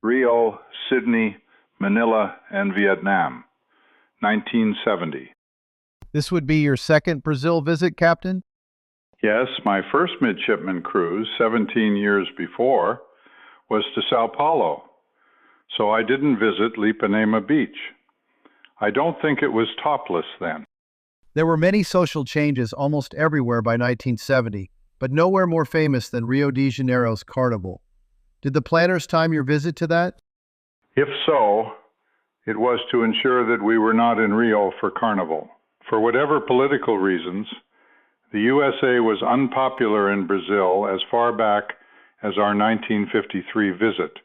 Rio, Sydney, Manilla, and Vietnam, 1970. This would be your second Brazil visit, Captain? Yes, my first midshipman cruise, 17 years before, was to Sao Paulo, so I didn't visit Ipanema Beach. I don't think it was topless then. There were many social changes almost everywhere by 1970, but nowhere more famous than Rio de Janeiro's Carnival. Did the planners time your visit to that? If so, it was to ensure that we were not in Rio for Carnival. For whatever political reasons, the USA was unpopular in Brazil as far back as our 1953 visit,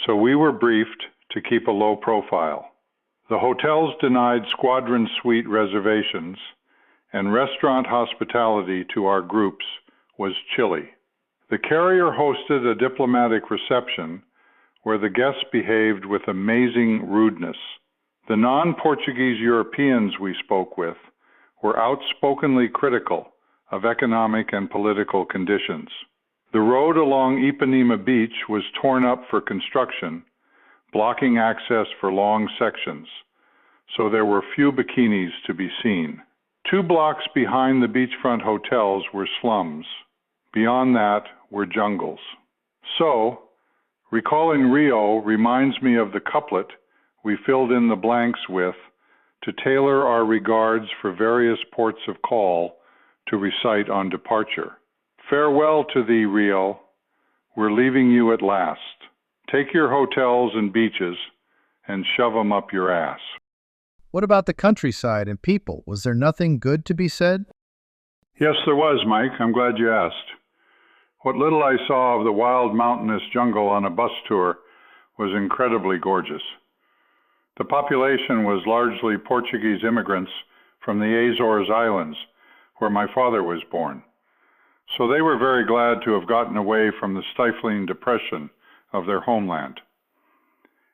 so we were briefed to keep a low profile. The hotels denied squadron suite reservations, and restaurant hospitality to our groups was chilly. The carrier hosted a diplomatic reception where the guests behaved with amazing rudeness. The non-Portuguese Europeans we spoke with were outspokenly critical of economic and political conditions. The road along Ipanema Beach was torn up for construction, blocking access for long sections, so there were few bikinis to be seen. 2 blocks behind the beachfront hotels were slums. Beyond that were jungles. So, recalling Rio reminds me of the couplet we filled in the blanks with to tailor our regards for various ports of call to recite on departure. Farewell to thee, Rio. We're leaving you at last. Take your hotels and beaches and shove 'em up your ass. What about the countryside and people? Was there nothing good to be said? Yes, there was, Mike. I'm glad you asked. What little I saw of the wild mountainous jungle on a bus tour was incredibly gorgeous. The population was largely Portuguese immigrants from the Azores Islands, where my father was born. So they were very glad to have gotten away from the stifling depression of their homeland.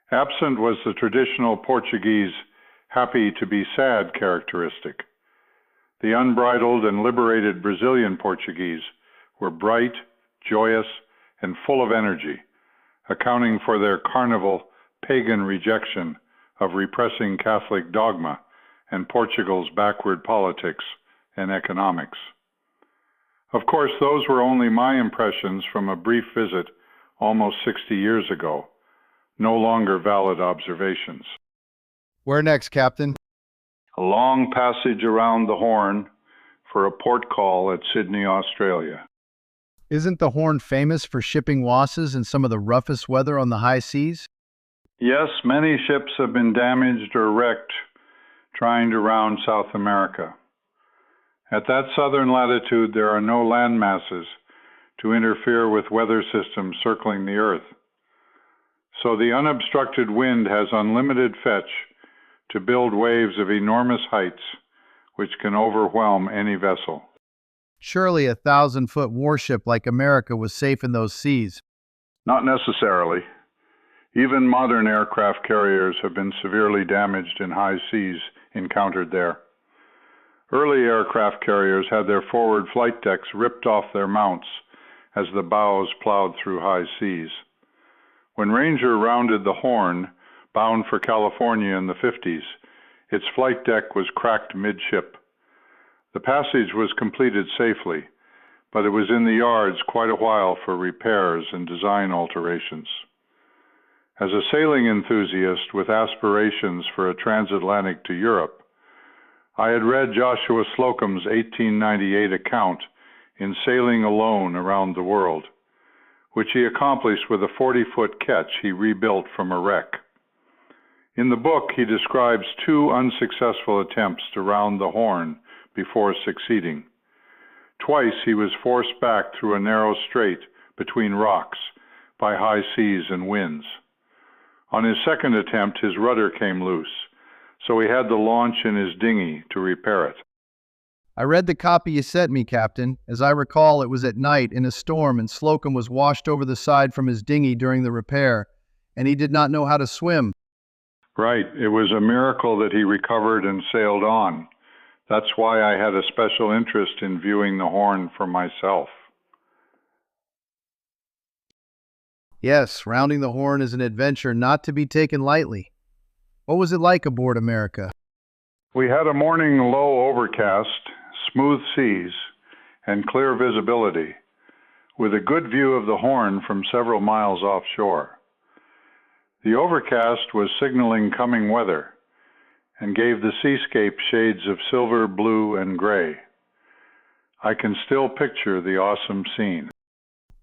Absent was the traditional Portuguese happy to be sad characteristic. The unbridled and liberated Brazilian Portuguese were bright, joyous, and full of energy, accounting for their carnival pagan rejection of repressing Catholic dogma and Portugal's backward politics and economics. Of course, those were only my impressions from a brief visit almost 60 years ago, no longer valid observations. Where next, Captain? A long passage around the Horn for a port call at Sydney, Australia. Isn't the Horn famous for shipping losses in some of the roughest weather on the high seas? Yes, many ships have been damaged or wrecked trying to round South America. At that southern latitude, there are no land masses to interfere with weather systems circling the Earth. So the unobstructed wind has unlimited fetch to build waves of enormous heights which can overwhelm any vessel. Surely a 1,000-foot warship like America was safe in those seas. Not necessarily. Even modern aircraft carriers have been severely damaged in high seas encountered there. Early aircraft carriers had their forward flight decks ripped off their mounts as the bows plowed through high seas. When Ranger rounded the Horn, bound for California in the 50s, its flight deck was cracked midship. The passage was completed safely, but it was in the yards quite a while for repairs and design alterations. As a sailing enthusiast with aspirations for a transatlantic to Europe, I had read Joshua Slocum's 1898 account in Sailing Alone Around the World, which he accomplished with a 40-foot ketch he rebuilt from a wreck. In the book, he describes 2 unsuccessful attempts to round the Horn before succeeding. Twice he was forced back through a narrow strait between rocks by high seas and winds. On his second attempt, his rudder came loose, so he had to launch in his dinghy to repair it. I read the copy you sent me, Captain. As I recall, it was at night in a storm and Slocum was washed over the side from his dinghy during the repair, and he did not know how to swim. Right. It was a miracle that he recovered and sailed on. That's why I had a special interest in viewing the Horn for myself. Yes, rounding the Horn is an adventure not to be taken lightly. What was it like aboard America? We had a morning low overcast, smooth seas, and clear visibility, with a good view of the Horn from several miles offshore. The overcast was signaling coming weather and gave the seascape shades of silver, blue, and gray. I can still picture the awesome scene.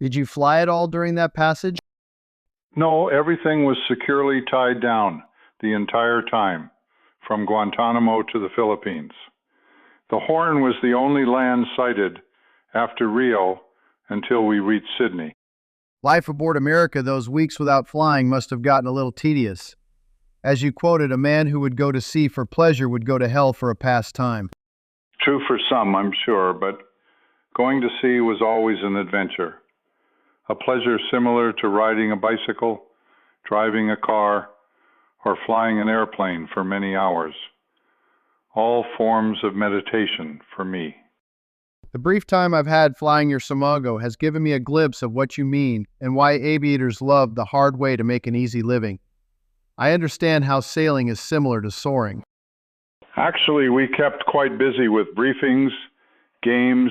Did you fly at all during that passage? No, everything was securely tied down the entire time, from Guantanamo to the Philippines. The Horn was the only land sighted after Rio until we reached Sydney. Life aboard America those weeks without flying must have gotten a little tedious. As you quoted, a man who would go to sea for pleasure would go to hell for a pastime. True for some, I'm sure, but going to sea was always an adventure. A pleasure similar to riding a bicycle, driving a car, or flying an airplane for many hours. All forms of meditation for me. The brief time I've had flying your Samago has given me a glimpse of what you mean and why aviators love the hard way to make an easy living. I understand how sailing is similar to soaring. Actually, we kept quite busy with briefings, games,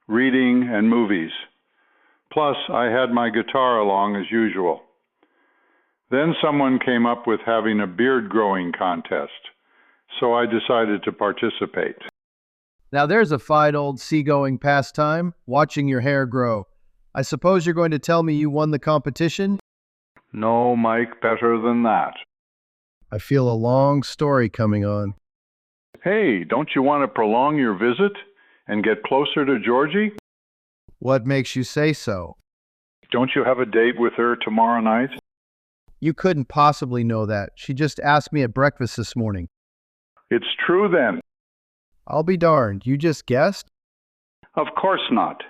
reading, and movies. Plus, I had my guitar along as usual. Then someone came up with having a beard growing contest, so I decided to participate. Now there's a fine old seagoing pastime, watching your hair grow. I suppose you're going to tell me you won the competition? No, Mike, better than that. I feel a long story coming on. Hey, don't you want to prolong your visit and get closer to Georgie? What makes you say so? Don't you have a date with her tomorrow night? You couldn't possibly know that. She just asked me at breakfast this morning. It's true then. I'll be darned. You just guessed? Of course not.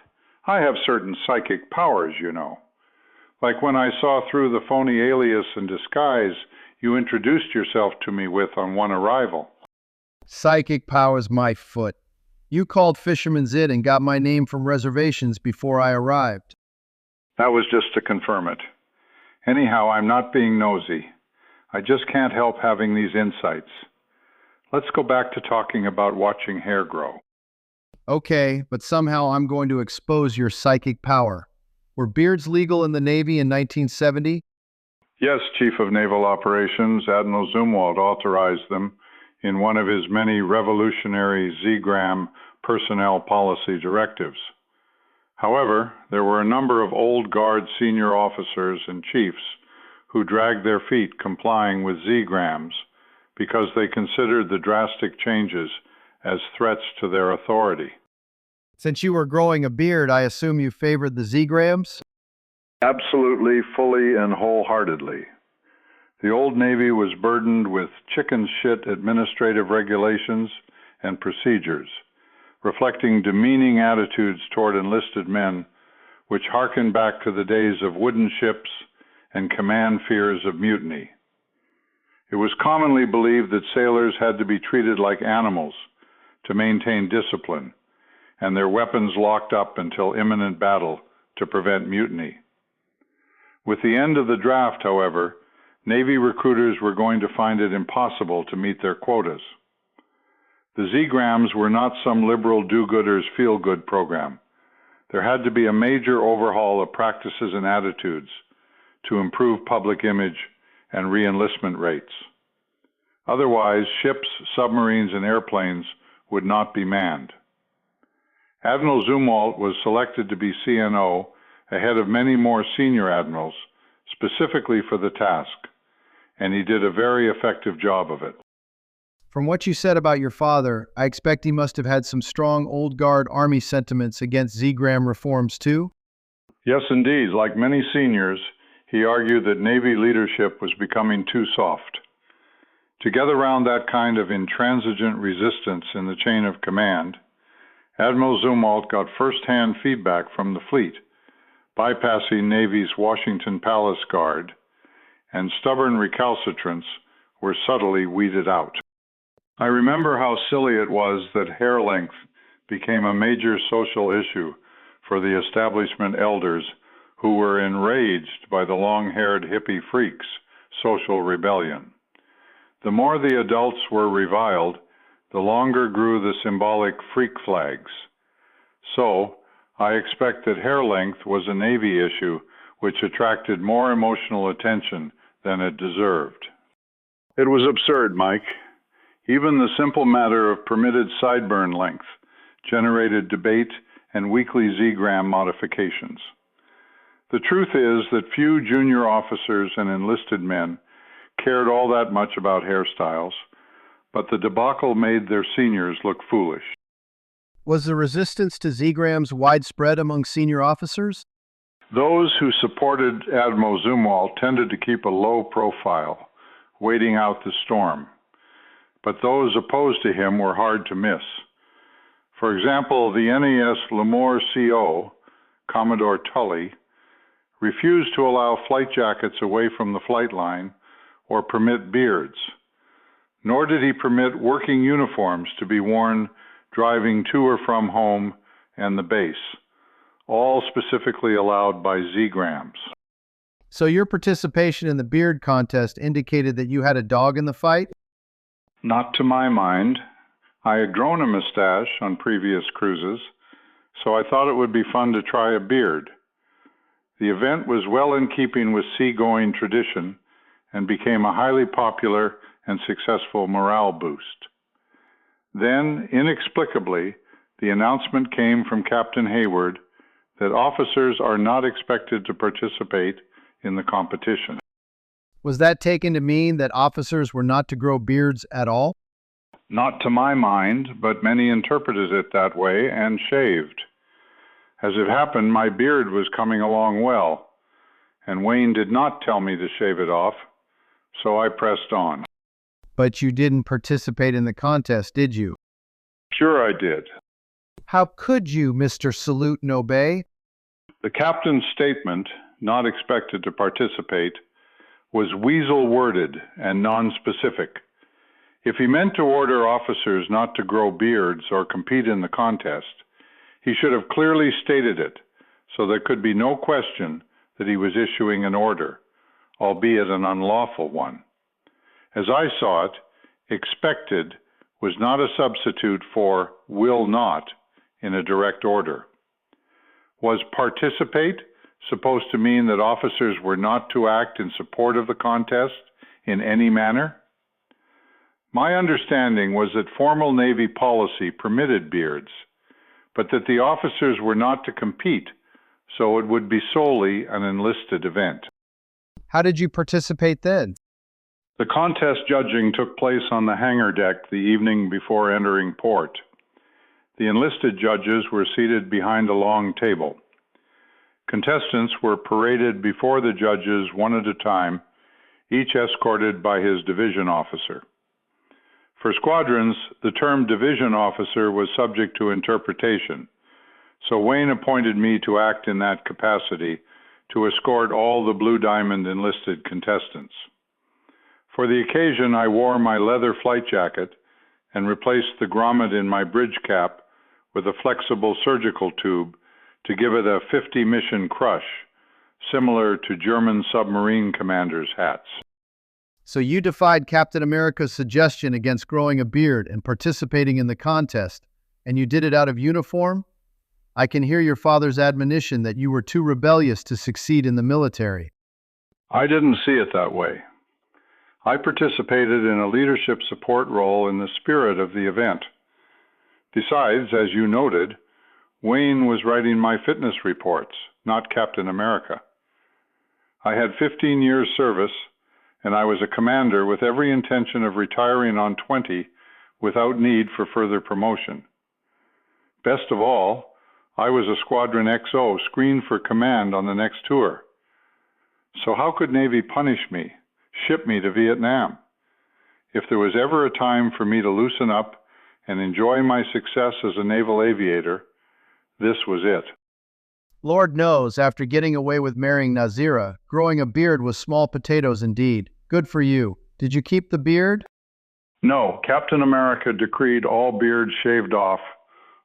I have certain psychic powers, you know. Like when I saw through the phony alias and disguise you introduced yourself to me with on one arrival. Psychic powers my foot. You called Fisherman's Inn and got my name from reservations before I arrived. That was just to confirm it. Anyhow, I'm not being nosy. I just can't help having these insights. Let's go back to talking about watching hair grow. Okay, but somehow I'm going to expose your psychic power. Were beards legal in the Navy in 1970? Yes, Chief of Naval Operations Admiral Zumwalt authorized them in one of his many revolutionary Z-Gram personnel policy directives. However, there were a number of old guard senior officers and chiefs who dragged their feet complying with Z-Grams because they considered the drastic changes as threats to their authority. Since you were growing a beard, I assume you favored the Z-Grams? Absolutely, fully, and wholeheartedly. The Old Navy was burdened with chicken shit administrative regulations and procedures, reflecting demeaning attitudes toward enlisted men, which harken back to the days of wooden ships and command fears of mutiny. It was commonly believed that sailors had to be treated like animals to maintain discipline, and their weapons locked up until imminent battle to prevent mutiny. With the end of the draft, however, Navy recruiters were going to find it impossible to meet their quotas. The Z-Grams were not some liberal do-gooders feel-good program. There had to be a major overhaul of practices and attitudes to improve public image and re-enlistment rates. Otherwise, ships, submarines, and airplanes would not be manned. Admiral Zumwalt was selected to be CNO ahead of many more senior admirals, specifically for the task, and he did a very effective job of it. From what you said about your father, I expect he must have had some strong old guard Army sentiments against Z-Gram reforms too? Yes, indeed. Like many seniors, he argued that Navy leadership was becoming too soft. To get around that kind of intransigent resistance in the chain of command, Admiral Zumwalt got first-hand feedback from the fleet, bypassing Navy's Washington Palace Guard, and stubborn recalcitrants were subtly weeded out. I remember how silly it was that hair length became a major social issue for the establishment elders who were enraged by the long-haired hippie freaks' social rebellion. The more the adults were reviled, the longer grew the symbolic freak flags. So, I expect that hair length was a Navy issue which attracted more emotional attention than it deserved. It was absurd, Mike. Even the simple matter of permitted sideburn length generated debate and weekly Z-gram modifications. The truth is that few junior officers and enlisted men cared all that much about hairstyles, but the debacle made their seniors look foolish. Was the resistance to Z-grams widespread among senior officers? Those who supported Admiral Zumwalt tended to keep a low profile, waiting out the storm. But those opposed to him were hard to miss. For example, the NAS Lemoore CO, Commodore Tully, refused to allow flight jackets away from the flight line or permit beards, nor did he permit working uniforms to be worn driving to or from home and the base, all specifically allowed by Z-grams. So your participation in the beard contest indicated that you had a dog in the fight? Not to my mind. I had grown a mustache on previous cruises, so I thought it would be fun to try a beard. The event was well in keeping with seagoing tradition and became a highly popular and successful morale boost. Then, inexplicably, the announcement came from Captain Hayward that officers are not expected to participate in the competition. Was that taken to mean that officers were not to grow beards at all? Not to my mind, but many interpreted it that way and shaved. As it happened, my beard was coming along well, and Wayne did not tell me to shave it off, so I pressed on. But you didn't participate in the contest, did you? Sure I did. How could you, Mr. Salute and Obey? The captain's statement, not expected to participate, was weasel-worded and non-specific. If he meant to order officers not to grow beards or compete in the contest, he should have clearly stated it, so there could be no question that he was issuing an order, albeit an unlawful one. As I saw it, expected was not a substitute for will not in a direct order. Was participate supposed to mean that officers were not to act in support of the contest in any manner? My understanding was that formal Navy policy permitted beards, but that the officers were not to compete, so it would be solely an enlisted event. How did you participate then? The contest judging took place on the hangar deck the evening before entering port. The enlisted judges were seated behind a long table. Contestants were paraded before the judges one at a time, each escorted by his division officer. For squadrons, the term division officer was subject to interpretation, so Wayne appointed me to act in that capacity to escort all the Blue Diamond enlisted contestants. For the occasion, I wore my leather flight jacket and replaced the grommet in my bridge cap with a flexible surgical tube to give it a 50 mission crush, similar to German submarine commanders' hats. So you defied Captain America's suggestion against growing a beard and participating in the contest, and you did it out of uniform? I can hear your father's admonition that you were too rebellious to succeed in the military. I didn't see it that way. I participated in a leadership support role in the spirit of the event. Besides, as you noted, Wayne was writing my fitness reports, not Captain America. I had 15 years service, and I was a commander with every intention of retiring on 20 without need for further promotion. Best of all, I was a Squadron XO screened for command on the next tour. So how could Navy punish me, ship me to Vietnam? If there was ever a time for me to loosen up and enjoy my success as a naval aviator, this was it. Lord knows, after getting away with marrying Nazira, growing a beard was small potatoes indeed. Good for you. Did you keep the beard? No, Captain America decreed all beards shaved off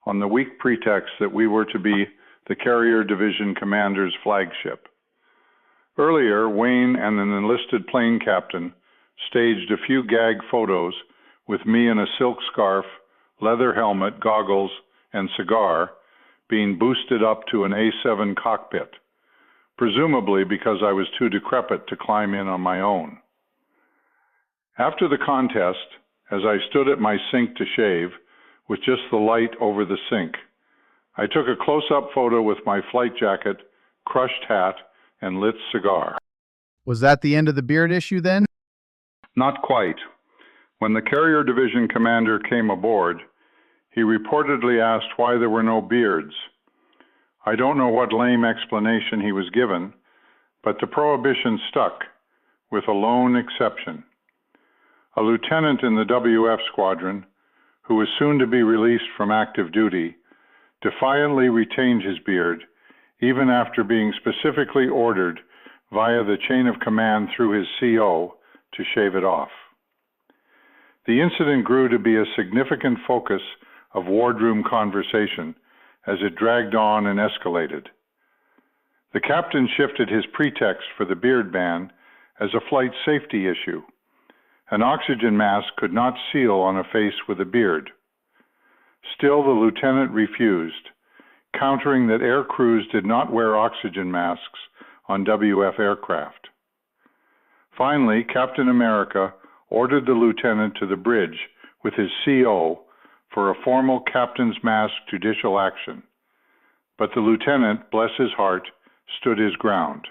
on the weak pretext that we were to be the Carrier Division Commander's flagship. Earlier, Wayne and an enlisted plane captain staged a few gag photos with me in a silk scarf, leather helmet, goggles, and cigar, being boosted up to an A7 cockpit, presumably because I was too decrepit to climb in on my own. After the contest, as I stood at my sink to shave, with just the light over the sink, I took a close-up photo with my flight jacket, crushed hat, and lit cigar. Was that the end of the beard issue then? Not quite. When the Carrier Division commander came aboard, he reportedly asked why there were no beards. I don't know what lame explanation he was given, but the prohibition stuck, with a lone exception. A lieutenant in the WF squadron, who was soon to be released from active duty, defiantly retained his beard, even after being specifically ordered via the chain of command through his CO to shave it off. The incident grew to be a significant focus of wardroom conversation as it dragged on and escalated. The captain shifted his pretext for the beard ban as a flight safety issue. An oxygen mask could not seal on a face with a beard. Still, the lieutenant refused, countering that air crews did not wear oxygen masks on WF aircraft. Finally, Captain America ordered the lieutenant to the bridge with his CO for a formal captain's mask judicial action. But the lieutenant, bless his heart, stood his ground.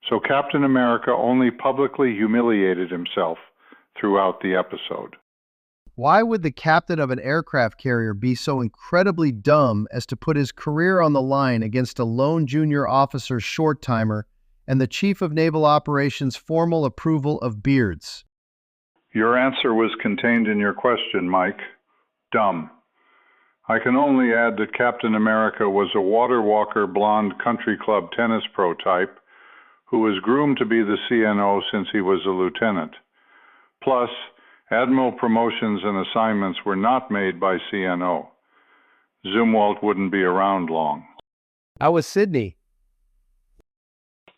So Captain America only publicly humiliated himself throughout the episode. Why would the captain of an aircraft carrier be so incredibly dumb as to put his career on the line against a lone junior officer's short timer and the Chief of Naval Operations' formal approval of beards? Your answer was contained in your question, Mike. Dumb. I can only add that Captain America was a water walker blonde country club tennis pro type who was groomed to be the CNO since he was a lieutenant. Plus, admiral promotions and assignments were not made by CNO. Zumwalt wouldn't be around long. How was Sydney?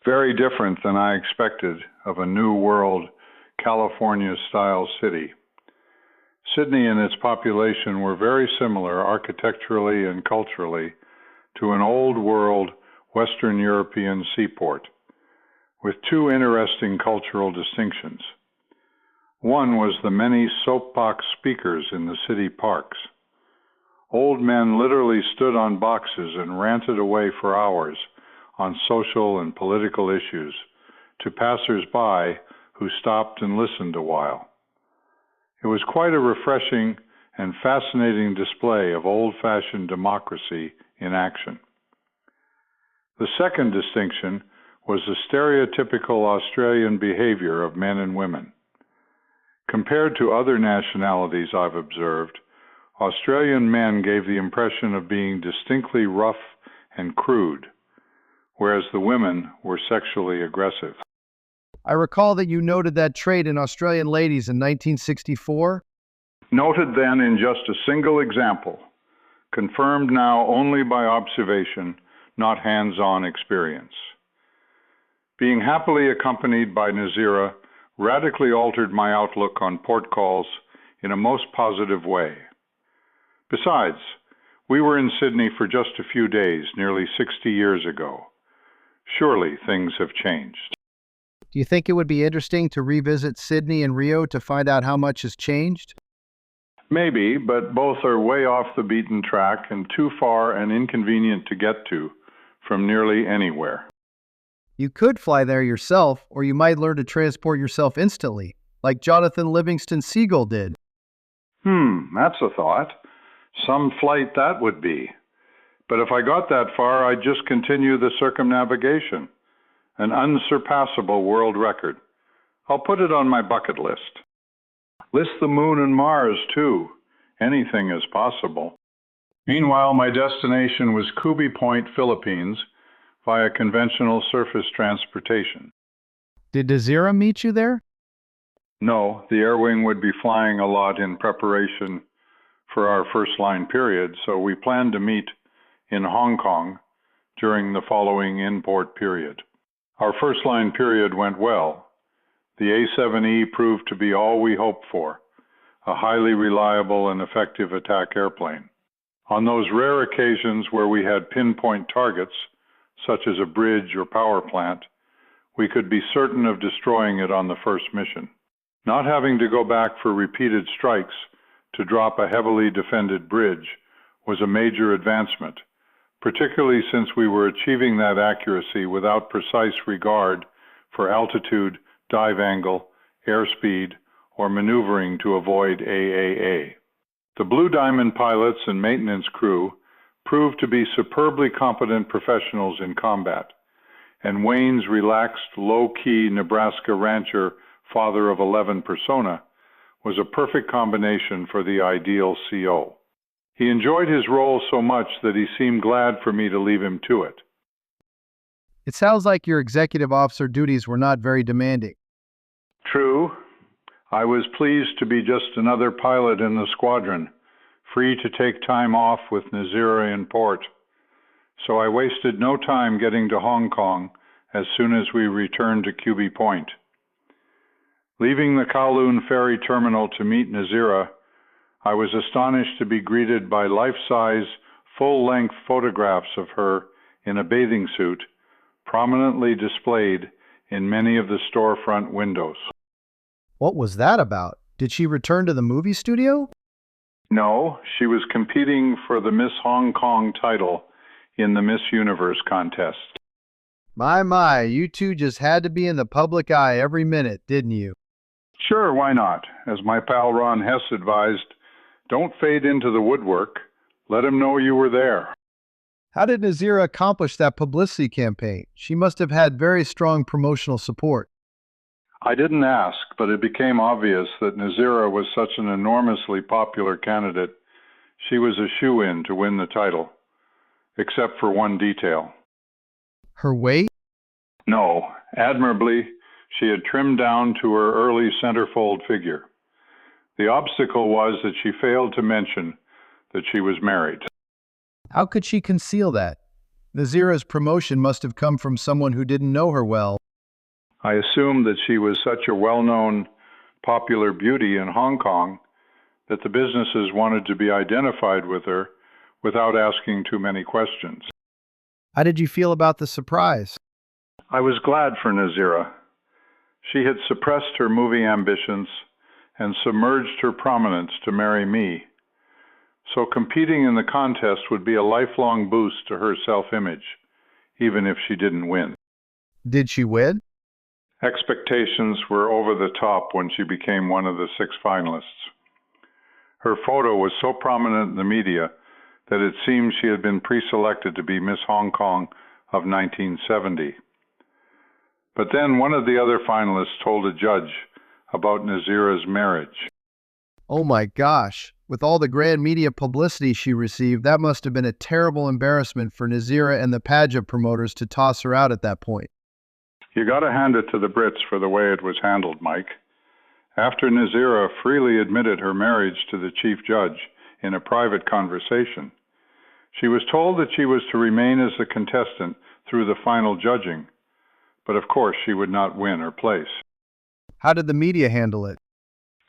Very different than I expected of a New World, California-style city. Sydney and its population were very similar architecturally and culturally to an old world Western European seaport, with two interesting cultural distinctions. One was the many soapbox speakers in the city parks. Old men literally stood on boxes and ranted away for hours on social and political issues to passers-by who stopped and listened a while. It was quite a refreshing and fascinating display of old-fashioned democracy in action. The second distinction was the stereotypical Australian behavior of men and women. Compared to other nationalities I've observed, Australian men gave the impression of being distinctly rough and crude, whereas the women were sexually aggressive. I recall that you noted that trait in Australian ladies in 1964. Noted then in just a single example, confirmed now only by observation, not hands-on experience. Being happily accompanied by Nazira radically altered my outlook on port calls in a most positive way. Besides, we were in Sydney for just a few days, nearly 60 years ago. Surely things have changed. Do you think it would be interesting to revisit Sydney and Rio to find out how much has changed? Maybe, but both are way off the beaten track and too far and inconvenient to get to from nearly anywhere. You could fly there yourself, or you might learn to transport yourself instantly, like Jonathan Livingston Seagull did. That's a thought. Some flight that would be. But if I got that far, I'd just continue the circumnavigation. An unsurpassable world record. I'll put it on my bucket list. List the moon and Mars, too. Anything is possible. Meanwhile, my destination was Kubi Point, Philippines, via conventional surface transportation. Did Nazira meet you there? No, the Air Wing would be flying a lot in preparation for our first line period, so we planned to meet in Hong Kong during the following in-port period. Our first-line period went well. The A-7E proved to be all we hoped for, a highly reliable and effective attack airplane. On those rare occasions where we had pinpoint targets, such as a bridge or power plant, we could be certain of destroying it on the first mission. Not having to go back for repeated strikes to drop a heavily defended bridge was a major advancement, particularly since we were achieving that accuracy without precise regard for altitude, dive angle, airspeed, or maneuvering to avoid AAA. The Blue Diamond pilots and maintenance crew proved to be superbly competent professionals in combat, and Wayne's relaxed, low-key Nebraska rancher, father of 11 persona, was a perfect combination for the ideal CO. He enjoyed his role so much that he seemed glad for me to leave him to it. It sounds like your executive officer duties were not very demanding. True. I was pleased to be just another pilot in the squadron, free to take time off with Nazira in port. So I wasted no time getting to Hong Kong as soon as we returned to QB Point. Leaving the Kowloon ferry terminal to meet Nazira, I was astonished to be greeted by life-size, full-length photographs of her in a bathing suit, prominently displayed in many of the storefront windows. What was that about? Did she return to the movie studio? No, she was competing for the Miss Hong Kong title in the Miss Universe contest. My, you two just had to be in the public eye every minute, didn't you? Sure, why not? As my pal Ron Hess advised, don't fade into the woodwork. Let him know you were there. How did Nazira accomplish that publicity campaign? She must have had very strong promotional support. I didn't ask, but it became obvious that Nazira was such an enormously popular candidate, she was a shoo-in to win the title, except for one detail. Her weight? No, admirably, she had trimmed down to her early centerfold figure. The obstacle was that she failed to mention that she was married. How could she conceal that? Nazira's promotion must have come from someone who didn't know her well. I assumed that she was such a well-known, popular beauty in Hong Kong that the businesses wanted to be identified with her without asking too many questions. How did you feel about the surprise? I was glad for Nazira. She had suppressed her movie ambitions and submerged her prominence to marry me. So competing in the contest would be a lifelong boost to her self-image, even if she didn't win. Did she win? Expectations were over the top when she became one of the 6 finalists. Her photo was so prominent in the media that it seemed she had been pre-selected to be Miss Hong Kong of 1970. But then one of the other finalists told a judge about Nazira's marriage. Oh my gosh, with all the grand media publicity she received, that must have been a terrible embarrassment for Nazira and the pageant promoters to toss her out at that point. You gotta hand it to the Brits for the way it was handled, Mike. After Nazira freely admitted her marriage to the chief judge in a private conversation, she was told that she was to remain as a contestant through the final judging, but of course she would not win or place. How did the media handle it?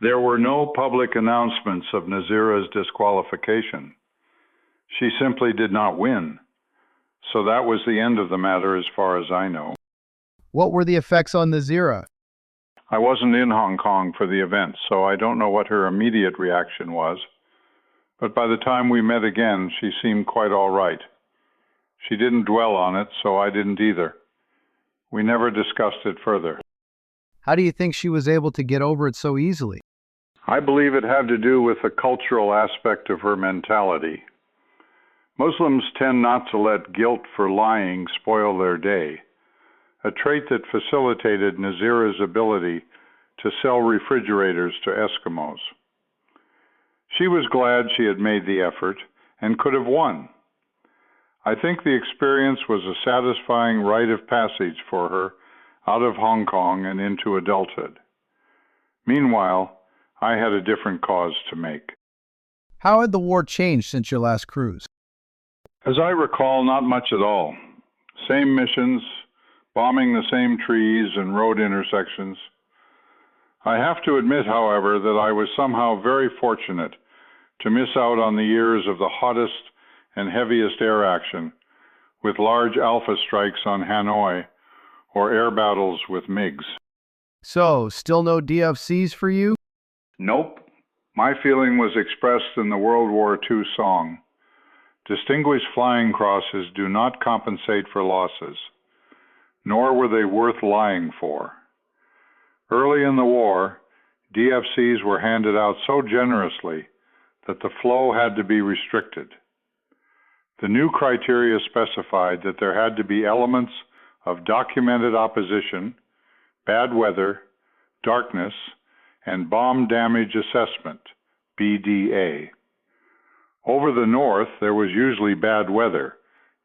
There were no public announcements of Nazira's disqualification. She simply did not win, so that was the end of the matter as far as I know. What were the effects on Nazira? I wasn't in Hong Kong for the event, so I don't know what her immediate reaction was. But by the time we met again, she seemed quite all right. She didn't dwell on it, so I didn't either. We never discussed it further. How do you think she was able to get over it so easily? I believe it had to do with the cultural aspect of her mentality. Muslims tend not to let guilt for lying spoil their day, a trait that facilitated Nazira's ability to sell refrigerators to Eskimos. She was glad she had made the effort and could have won. I think the experience was a satisfying rite of passage for her out of Hong Kong and into adulthood. Meanwhile, I had a different cause to make. How had the war changed since your last cruise? As I recall, not much at all. Same missions, bombing the same trees and road intersections. I have to admit, however, that I was somehow very fortunate to miss out on the years of the hottest and heaviest air action, with large Alpha strikes on Hanoi or air battles with MiGs. So, still no DFCs for you? Nope. My feeling was expressed in the World War II song. Distinguished flying crosses do not compensate for losses, nor were they worth lying for. Early in the war, DFCs were handed out so generously that the flow had to be restricted. The new criteria specified that there had to be elements of documented opposition, bad weather, darkness, and bomb damage assessment, BDA. Over the north, there was usually bad weather,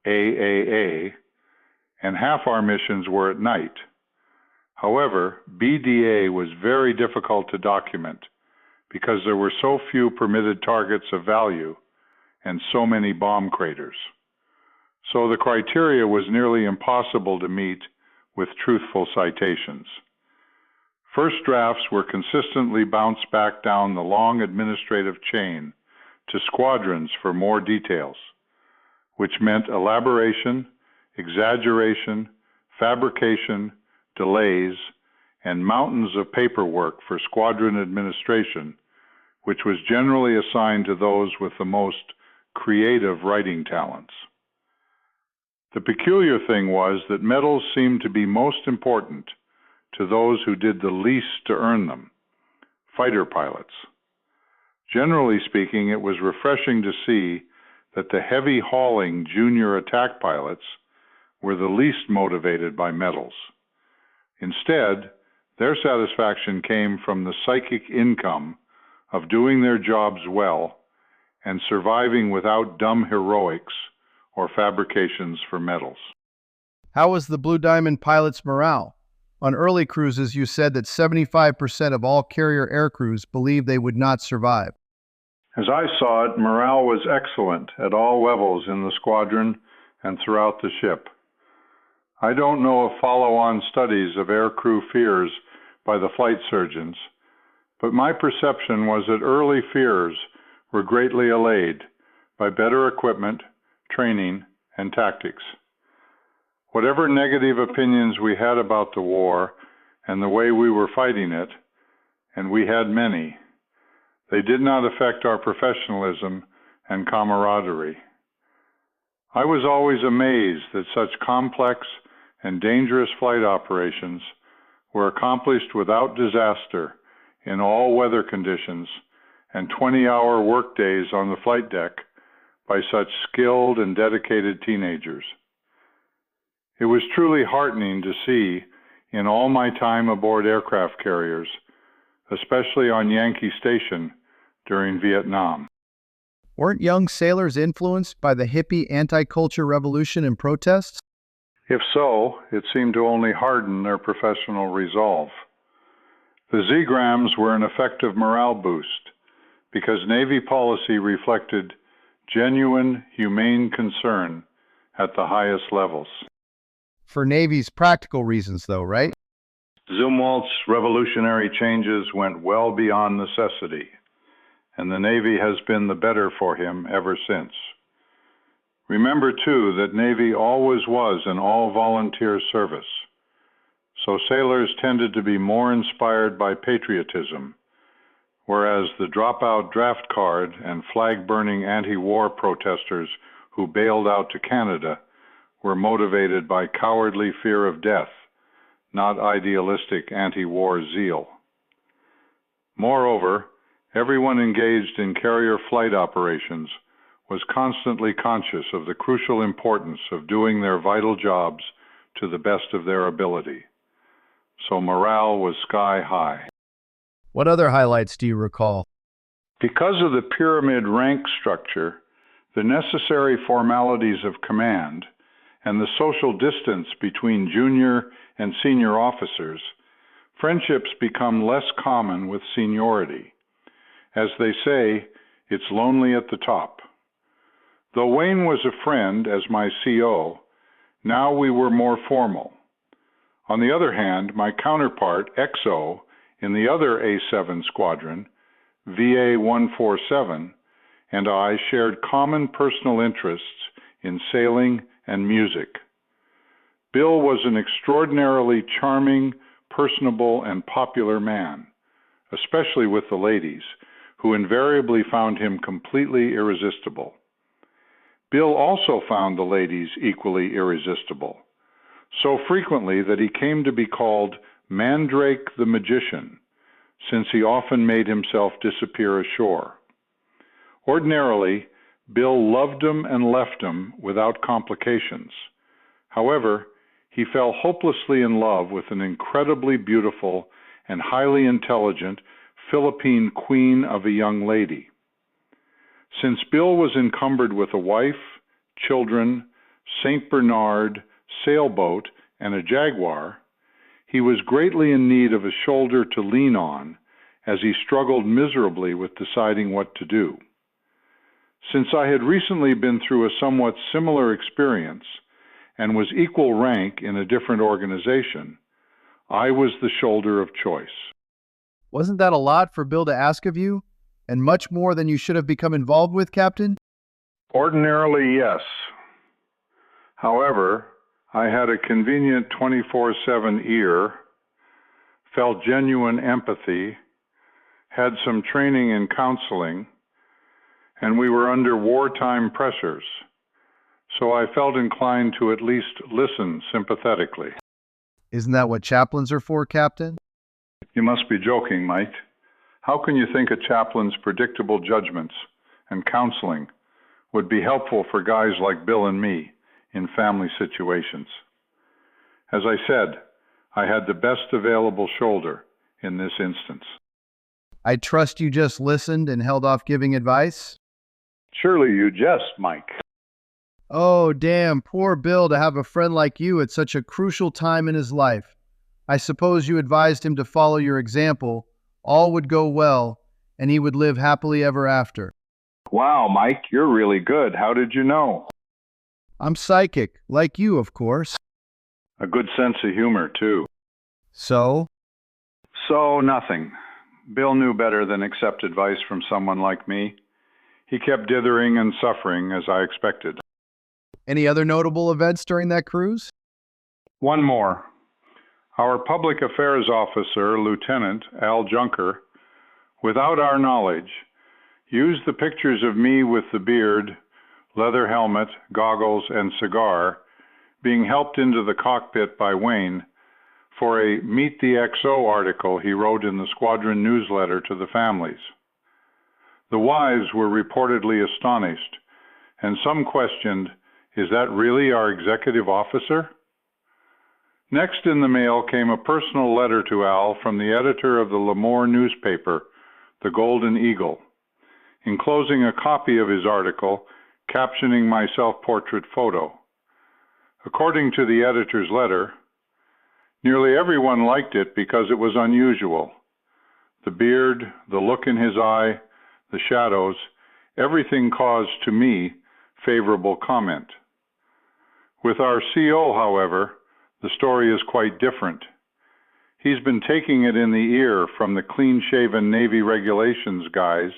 AAA, and half our missions were at night. However, BDA was very difficult to document because there were so few permitted targets of value and so many bomb craters. So the criteria was nearly impossible to meet with truthful citations. First drafts were consistently bounced back down the long administrative chain to squadrons for more details, which meant elaboration, exaggeration, fabrication, delays, and mountains of paperwork for squadron administration, which was generally assigned to those with the most creative writing talents. The peculiar thing was that medals seemed to be most important to those who did the least to earn them, fighter pilots. Generally speaking, it was refreshing to see that the heavy-hauling junior attack pilots were the least motivated by medals. Instead, their satisfaction came from the psychic income of doing their jobs well and surviving without dumb heroics or fabrications for medals. How was the Blue Diamond pilots' morale? On early cruises, you said that 75% of all carrier air crews believed they would not survive. As I saw it, morale was excellent at all levels in the squadron and throughout the ship. I don't know of follow-on studies of aircrew fears by the flight surgeons, but my perception was that early fears were greatly allayed by better equipment, training, and tactics. Whatever negative opinions we had about the war and the way we were fighting it, and we had many, they did not affect our professionalism and camaraderie. I was always amazed that such complex and dangerous flight operations were accomplished without disaster in all weather conditions and 20-hour workdays on the flight deck by such skilled and dedicated teenagers. It was truly heartening to see in all my time aboard aircraft carriers, especially on Yankee Station during Vietnam. Weren't young sailors influenced by the hippie anti-culture revolution and protests? If so, it seemed to only harden their professional resolve. The Z-grams were an effective morale boost because Navy policy reflected genuine, humane concern at the highest levels. For Navy's practical reasons, though, right? Zumwalt's revolutionary changes went well beyond necessity, and the Navy has been the better for him ever since. Remember, too, that Navy always was an all-volunteer service, so sailors tended to be more inspired by patriotism, whereas the dropout draft card and flag-burning anti-war protesters who bailed out to Canada were motivated by cowardly fear of death, not idealistic anti-war zeal. Moreover, everyone engaged in carrier flight operations was constantly conscious of the crucial importance of doing their vital jobs to the best of their ability. So morale was sky high. What other highlights do you recall? Because of the pyramid rank structure, the necessary formalities of command, and the social distance between junior and senior officers, friendships become less common with seniority. As they say, it's lonely at the top. Though Wayne was a friend as my CO, now we were more formal. On the other hand, my counterpart, XO, in the other A7 squadron, VA 147, and I shared common personal interests in sailing and music. Bill was an extraordinarily charming, personable, and popular man, especially with the ladies, who invariably found him completely irresistible. Bill also found the ladies equally irresistible, so frequently that he came to be called Mandrake the Magician, since he often made himself disappear ashore. Ordinarily, Bill loved him and left him without complications. However, he fell hopelessly in love with an incredibly beautiful and highly intelligent Philippine queen of a young lady. Since Bill was encumbered with a wife, children, St. Bernard, sailboat, and a Jaguar, he was greatly in need of a shoulder to lean on as he struggled miserably with deciding what to do. Since I had recently been through a somewhat similar experience and was equal rank in a different organization, I was the shoulder of choice. Wasn't that a lot for Bill to ask of you? And much more than you should have become involved with, Captain? Ordinarily, yes. However, I had a convenient 24/7 ear, felt genuine empathy, had some training in counseling, and we were under wartime pressures, so I felt inclined to at least listen sympathetically. Isn't that what chaplains are for, Captain? You must be joking, Mike. How can you think a chaplain's predictable judgments and counseling would be helpful for guys like Bill and me in family situations? As I said, I had the best available shoulder in this instance. I trust you just listened and held off giving advice? Surely you jest, Mike. Oh, damn, poor Bill to have a friend like you at such a crucial time in his life. I suppose you advised him to follow your example, all would go well, and he would live happily ever after. Wow, Mike, you're really good. How did you know? I'm psychic, like you, of course. A good sense of humor, too. So? So, nothing. Bill knew better than accept advice from someone like me. He kept dithering and suffering as I expected. Any other notable events during that cruise? One more. Our public affairs officer, Lieutenant Al Junker, without our knowledge, used the pictures of me with the beard, leather helmet, goggles, and cigar, being helped into the cockpit by Wayne, for a Meet the XO article he wrote in the squadron newsletter to the families. The wives were reportedly astonished, and some questioned, "Is that really our executive officer?" Next in the mail came a personal letter to Al from the editor of the Lemoore newspaper, the Golden Eagle, enclosing a copy of his article, captioning my self-portrait photo. According to the editor's letter, nearly everyone liked it because it was unusual. The beard, the look in his eye, the shadows, everything caused, to me, favorable comment. With our CO, however, the story is quite different. He's been taking it in the ear from the clean-shaven Navy regulations guys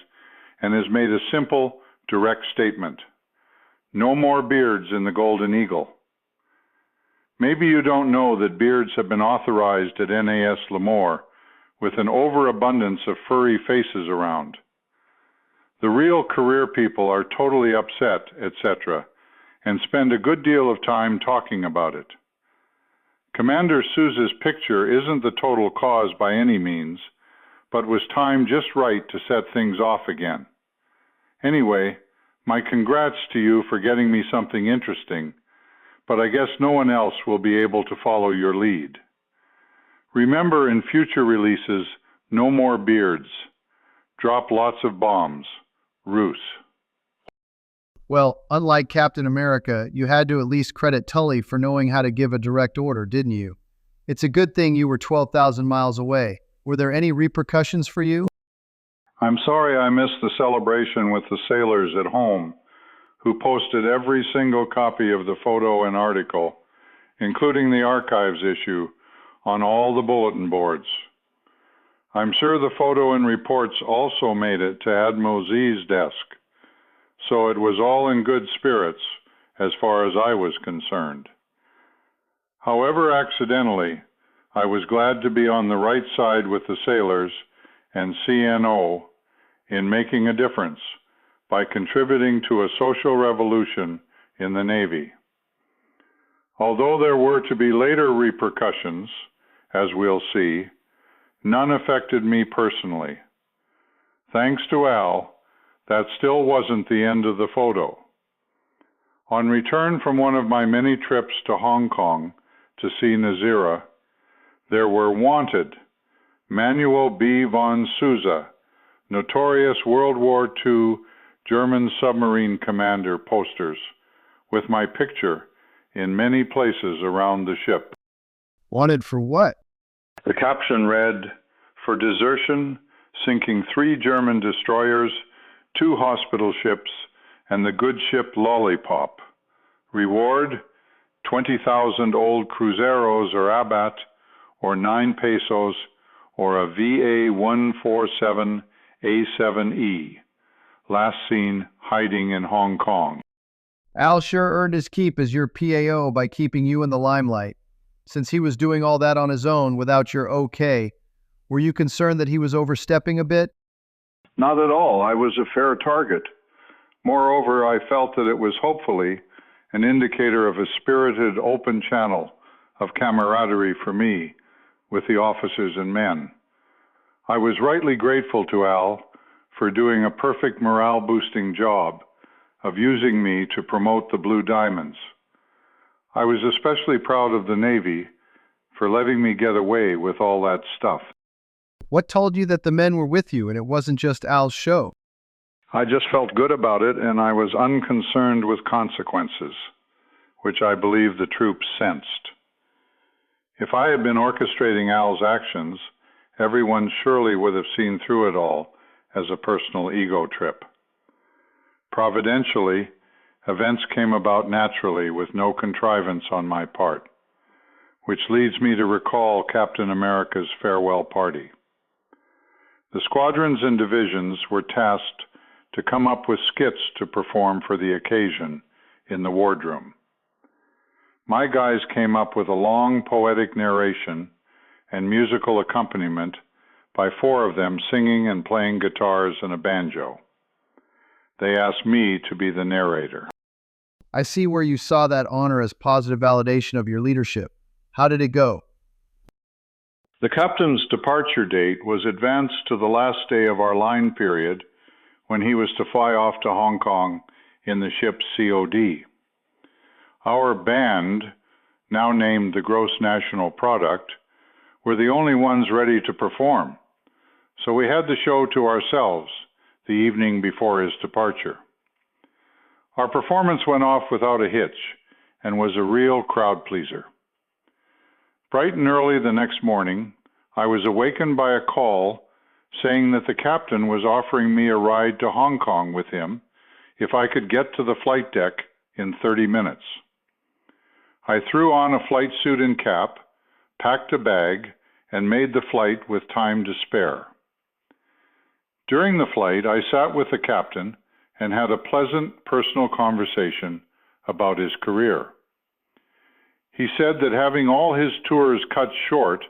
and has made a simple, direct statement. No more beards in the Golden Eagle. Maybe you don't know that beards have been authorized at NAS Lemoore with an overabundance of furry faces around. The real career people are totally upset, etc., and spend a good deal of time talking about it. Commander Sousa's picture isn't the total cause by any means, but was timed just right to set things off again. Anyway, my congrats to you for getting me something interesting, but I guess no one else will be able to follow your lead. Remember, in future releases, no more beards. Drop lots of bombs. Roos. Well, unlike Captain America, you had to at least credit Tully for knowing how to give a direct order, didn't you? It's a good thing you were 12,000 miles away. Were there any repercussions for you? I'm sorry I missed the celebration with the sailors at home, who posted every single copy of the photo and article, including the archives issue, on all the bulletin boards. I'm sure the photo and reports also made it to Admiral Z's desk, so it was all in good spirits as far as I was concerned. However accidentally, I was glad to be on the right side with the sailors and CNO in making a difference by contributing to a social revolution in the Navy. Although there were to be later repercussions, as we'll see, none affected me personally. Thanks to Al, that still wasn't the end of the photo. On return from one of my many trips to Hong Kong to see Nazira, there were wanted Manuel B. von Sousa, notorious World War II German submarine commander posters, with my picture in many places around the ship. Wanted for what? The caption read, "For desertion, sinking 3 German destroyers, 2 hospital ships, and the good ship Lollipop. Reward, 20,000 old cruceros or abat, or 9 pesos, or a VA-147 A7E. Last seen hiding in Hong Kong." Al sure earned his keep as your PAO by keeping you in the limelight. Since he was doing all that on his own without your okay, were you concerned that he was overstepping a bit? Not at all. I was a fair target. Moreover, I felt that it was hopefully an indicator of a spirited, open channel of camaraderie for me with the officers and men. I was rightly grateful to Al for doing a perfect morale-boosting job of using me to promote the Blue Diamonds. I was especially proud of the Navy for letting me get away with all that stuff. What told you that the men were with you and it wasn't just Al's show? I just felt good about it, and I was unconcerned with consequences, which I believe the troops sensed. If I had been orchestrating Al's actions, everyone surely would have seen through it all as a personal ego trip. Providentially, events came about naturally with no contrivance on my part, which leads me to recall Captain America's farewell party. The squadrons and divisions were tasked to come up with skits to perform for the occasion in the wardroom. My guys came up with a long poetic narration and musical accompaniment by 4 of them singing and playing guitars and a banjo. They asked me to be the narrator. I see where you saw that honor as positive validation of your leadership. How did it go? The captain's departure date was advanced to the last day of our line period when he was to fly off to Hong Kong in the ship's COD. Our band, now named the Gross National Product, were the only ones ready to perform, so we had the show to ourselves the evening before his departure. Our performance went off without a hitch and was a real crowd pleaser. Bright and early the next morning, I was awakened by a call saying that the captain was offering me a ride to Hong Kong with him if I could get to the flight deck in 30 minutes. I threw on a flight suit and cap, packed a bag, and made the flight with time to spare. During the flight, I sat with the captain and had a pleasant personal conversation about his career. He said that having all his tours cut short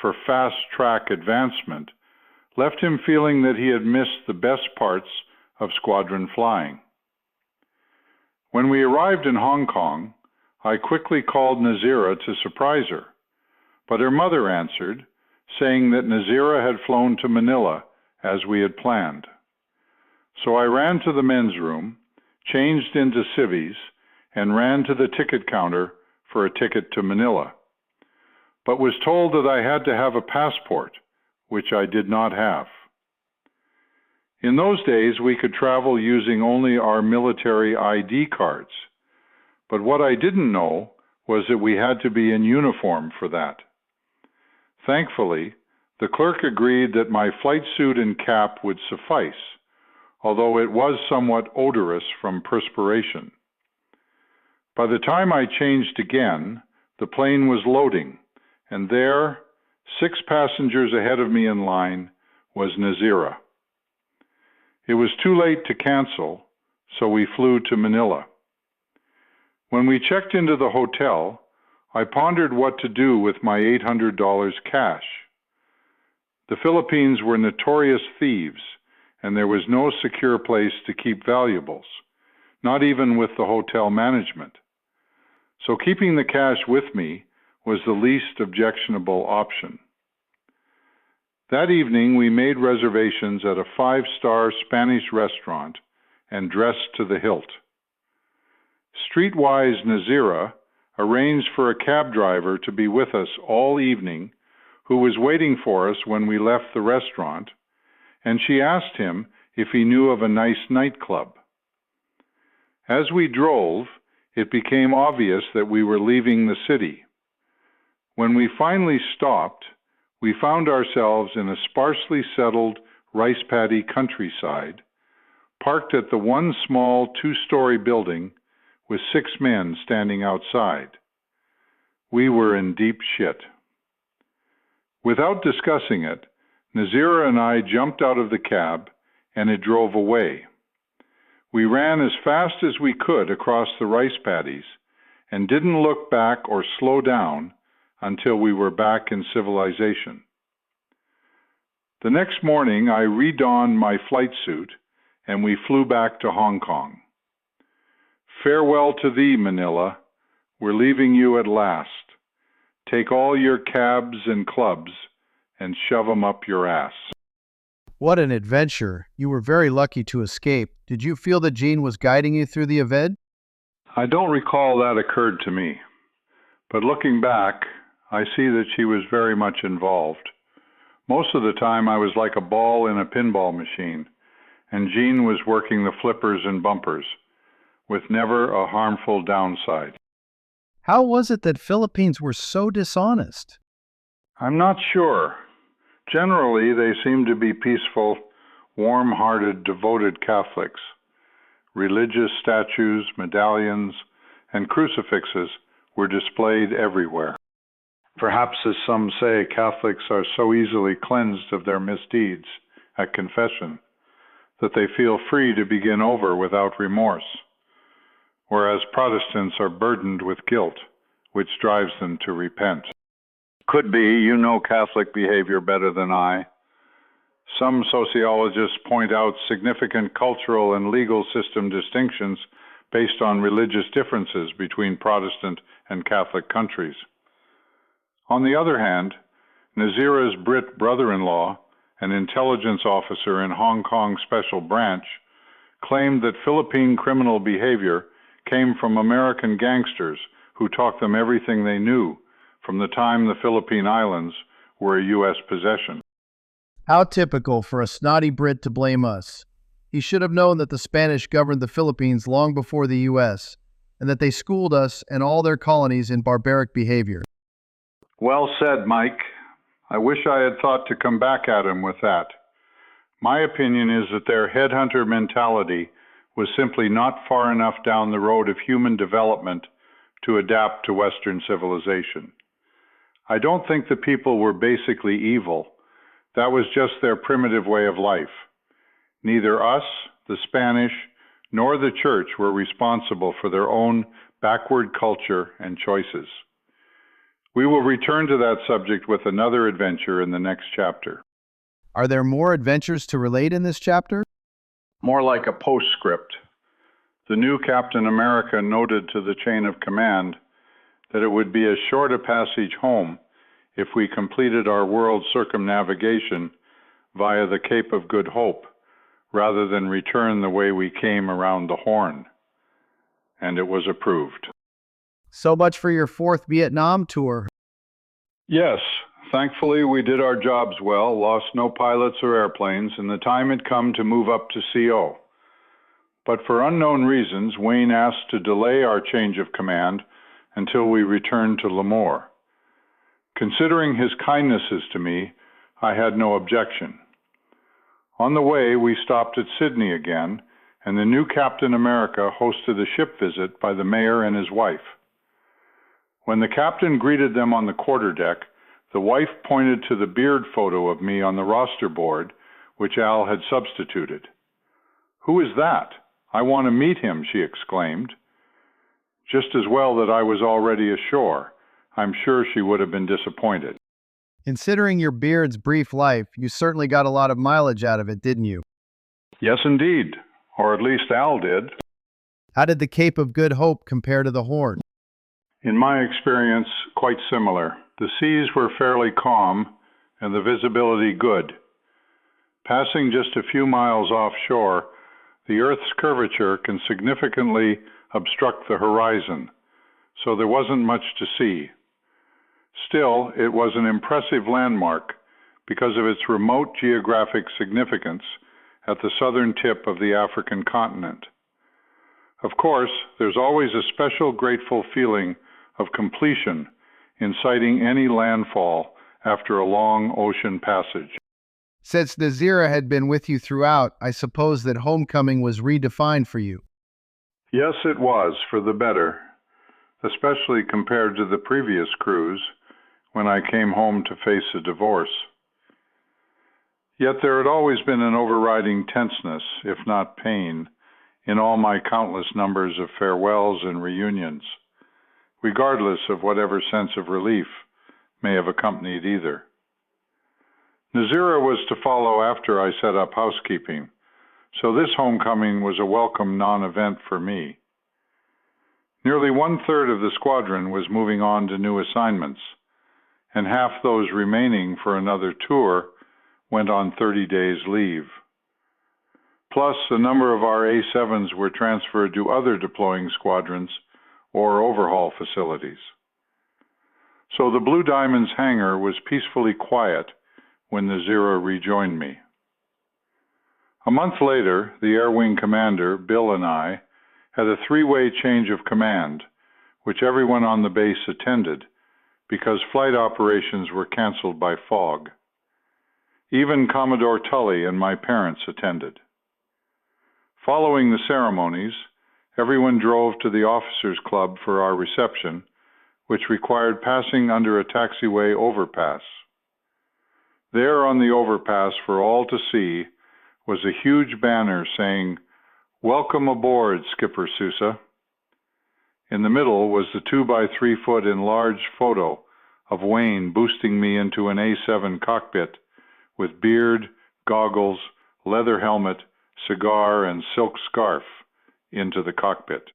for fast-track advancement left him feeling that he had missed the best parts of squadron flying. When we arrived in Hong Kong, I quickly called Nazira to surprise her, but her mother answered, saying that Nazira had flown to Manilla as we had planned. So I ran to the men's room, changed into civvies, and ran to the ticket counter for a ticket to Manila, but was told that I had to have a passport, which I did not have. In those days, we could travel using only our military ID cards, but what I didn't know was that we had to be in uniform for that. Thankfully, the clerk agreed that my flight suit and cap would suffice, although it was somewhat odorous from perspiration. By the time I changed again, the plane was loading, and there, 6 passengers ahead of me in line, was Nazira. It was too late to cancel, so we flew to Manila. When we checked into the hotel, I pondered what to do with my $800 cash. The Philippines were notorious thieves, and there was no secure place to keep valuables, not even with the hotel management. So keeping the cash with me was the least objectionable option. That evening, we made reservations at a 5-star Spanish restaurant and dressed to the hilt. Streetwise Nazira arranged for a cab driver to be with us all evening, who was waiting for us when we left the restaurant, and she asked him if he knew of a nice nightclub. As we drove, it became obvious that we were leaving the city. When we finally stopped, we found ourselves in a sparsely settled rice paddy countryside, parked at the one small 2-story building with 6 men standing outside. We were in deep shit. Without discussing it, Nazira and I jumped out of the cab, and it drove away. We ran as fast as we could across the rice paddies and didn't look back or slow down until we were back in civilization. The next morning, I redonned my flight suit, and we flew back to Hong Kong. Farewell to thee, Manila. We're leaving you at last. Take all your cabs and clubs and shove 'em up your ass. What an adventure. You were very lucky to escape. Did you feel that Jean was guiding you through the event? I don't recall that occurred to me, but looking back, I see that she was very much involved. Most of the time I was like a ball in a pinball machine, and Jean was working the flippers and bumpers, with never a harmful downside. How was it that Philippines were so dishonest? I'm not sure. Generally, they seem to be peaceful, warm-hearted, devoted Catholics. Religious statues, medallions, and crucifixes were displayed everywhere. Perhaps, as some say, Catholics are so easily cleansed of their misdeeds at confession that they feel free to begin over without remorse, whereas Protestants are burdened with guilt, which drives them to repent. Could be, you know Catholic behavior better than I. Some sociologists point out significant cultural and legal system distinctions based on religious differences between Protestant and Catholic countries. On the other hand, Nazira's Brit brother-in-law, an intelligence officer in Hong Kong Special Branch, claimed that Philippine criminal behavior came from American gangsters who taught them everything they knew from the time the Philippine Islands were a U.S. possession. How typical for a snotty Brit to blame us. He should have known that the Spanish governed the Philippines long before the U.S., and that they schooled us and all their colonies in barbaric behavior. Well said, Mike. I wish I had thought to come back at him with that. My opinion is that their headhunter mentality was simply not far enough down the road of human development to adapt to Western civilization. I don't think the people were basically evil. That was just their primitive way of life. Neither us, the Spanish, nor the Church were responsible for their own backward culture and choices. We will return to that subject with another adventure in the next chapter. Are there more adventures to relate in this chapter? More like a postscript. The new Captain America noted to the chain of command that it would be as short a passage home if we completed our world circumnavigation via the Cape of Good Hope, rather than return the way we came around the Horn. And it was approved. So much for your 4th Vietnam tour. Yes, thankfully we did our jobs well, lost no pilots or airplanes, and the time had come to move up to CO. But for unknown reasons, Wayne asked to delay our change of command until we returned to Lemoore. Considering his kindnesses to me, I had no objection. On the way, we stopped at Sydney again, and the new Captain America hosted a ship visit by the mayor and his wife. When the captain greeted them on the quarterdeck, the wife pointed to the beard photo of me on the roster board, which Al had substituted. "Who is that? I want to meet him," she exclaimed. Just as well that I was already ashore. I'm sure she would have been disappointed. Considering your beard's brief life, you certainly got a lot of mileage out of it, didn't you? Yes, indeed. Or at least Al did. How did the Cape of Good Hope compare to the Horn? In my experience, quite similar. The seas were fairly calm and the visibility good. Passing just a few miles offshore, the Earth's curvature can significantly obstruct the horizon, so there wasn't much to see. Still, it was an impressive landmark because of its remote geographic significance at the southern tip of the African continent. Of course, there's always a special grateful feeling of completion in sighting any landfall after a long ocean passage. Since Nazira had been with you throughout, I suppose that homecoming was redefined for you. Yes, it was, for the better, especially compared to the previous cruise, when I came home to face a divorce. Yet there had always been an overriding tenseness, if not pain, in all my countless numbers of farewells and reunions, regardless of whatever sense of relief may have accompanied either. Nazira was to follow after I set up housekeeping, so this homecoming was a welcome non-event for me. Nearly 1/3 of the squadron was moving on to new assignments, and half those remaining for another tour went on 30 days leave. Plus, a number of our A7s were transferred to other deploying squadrons or overhaul facilities. So the Blue Diamond's hangar was peacefully quiet when Nazira rejoined me. A month later, the Air Wing commander, Bill, and I had a three-way change of command, which everyone on the base attended because flight operations were canceled by fog. Even Commodore Tully and my parents attended. Following the ceremonies, everyone drove to the Officers' Club for our reception, which required passing under a taxiway overpass. There on the overpass for all to see was a huge banner saying, "Welcome aboard, Skipper Sousa." In the middle was the 2-by-3-foot enlarged photo of Wayne boosting me into an A7 cockpit with beard, goggles, leather helmet, cigar, and silk scarf into the cockpit.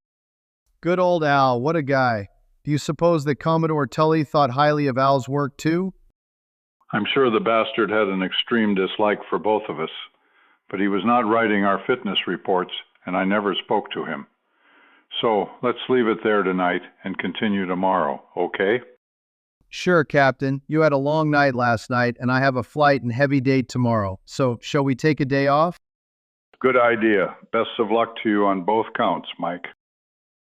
Good old Al, what a guy. Do you suppose that Commodore Tully thought highly of Al's work too? I'm sure the bastard had an extreme dislike for both of us, but he was not writing our fitness reports, and I never spoke to him. So let's leave it there tonight and continue tomorrow, okay? Sure, Captain. You had a long night last night, and I have a flight and heavy day tomorrow. So, shall we take a day off? Good idea. Best of luck to you on both counts, Mike.